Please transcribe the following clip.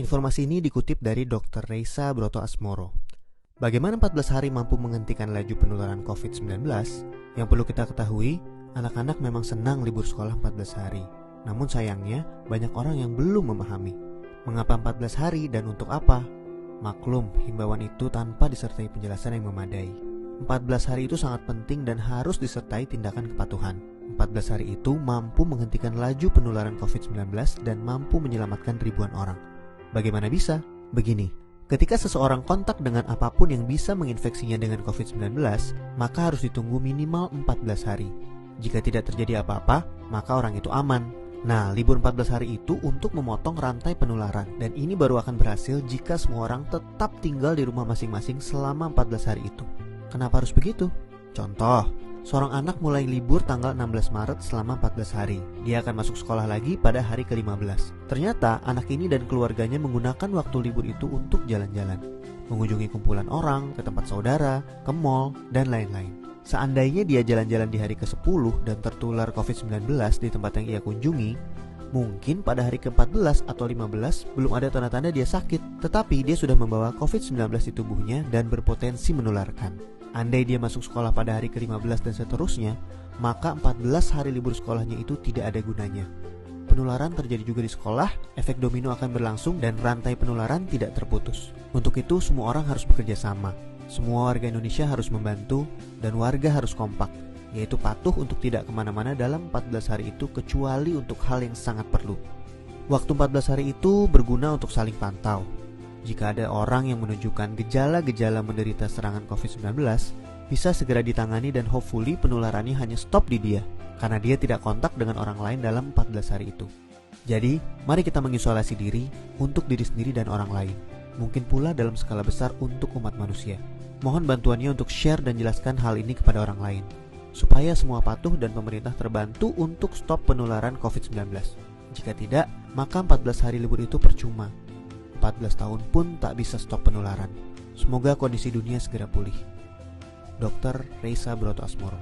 Informasi ini dikutip dari Dr. Reisa Broto Asmoro. Bagaimana 14 hari mampu menghentikan laju penularan COVID-19? Yang perlu kita ketahui, anak-anak memang senang libur sekolah 14 hari. Namun sayangnya, banyak orang yang belum memahami. Mengapa 14 hari dan untuk apa? Maklum, himbauan itu tanpa disertai penjelasan yang memadai. 14 hari itu sangat penting dan harus disertai tindakan kepatuhan. 14 hari itu mampu menghentikan laju penularan COVID-19 dan mampu menyelamatkan ribuan orang. Bagaimana bisa? Begini, ketika seseorang kontak dengan apapun yang bisa menginfeksinya dengan COVID-19, maka harus ditunggu minimal 14 hari. Jika tidak terjadi apa-apa, maka orang itu aman. Nah, libur 14 hari itu untuk memotong rantai penularan, dan ini baru akan berhasil jika semua orang tetap tinggal di rumah masing-masing selama 14 hari itu. Kenapa harus begitu? Contoh, seorang anak mulai libur tanggal 16 Maret selama 14 hari. Dia akan masuk sekolah lagi pada hari ke-15. Ternyata anak ini dan keluarganya menggunakan waktu libur itu untuk jalan-jalan, mengunjungi kumpulan orang, ke tempat saudara, ke mall, dan lain-lain. Seandainya dia jalan-jalan di hari ke-10 dan tertular COVID-19 di tempat yang ia kunjungi, mungkin pada hari ke-14 atau 15 belum ada tanda-tanda dia sakit, tetapi dia sudah membawa COVID-19 di tubuhnya dan berpotensi menularkan. Andai dia masuk sekolah pada hari ke-15 dan seterusnya, maka 14 hari libur sekolahnya itu tidak ada gunanya. Penularan terjadi juga di sekolah, efek domino akan berlangsung dan rantai penularan tidak terputus. Untuk itu semua orang harus bekerja sama. Semua warga Indonesia harus membantu dan warga harus kompak, yaitu patuh untuk tidak kemana-mana dalam 14 hari itu kecuali untuk hal yang sangat perlu. Waktu 14 hari itu berguna untuk saling pantau. Jika ada orang yang menunjukkan gejala-gejala menderita serangan COVID-19, bisa segera ditangani dan hopefully penularannya hanya stop di dia, karena dia tidak kontak dengan orang lain dalam 14 hari itu. Jadi, mari kita mengisolasi diri untuk diri sendiri dan orang lain. Mungkin pula dalam skala besar untuk umat manusia. Mohon bantuannya untuk share dan jelaskan hal ini kepada orang lain, supaya semua patuh dan pemerintah terbantu untuk stop penularan COVID-19. Jika tidak, maka 14 hari libur itu percuma. 14 tahun pun tak bisa stop penularan. Semoga kondisi dunia segera pulih. Dr. Reisa Broto Asmoro.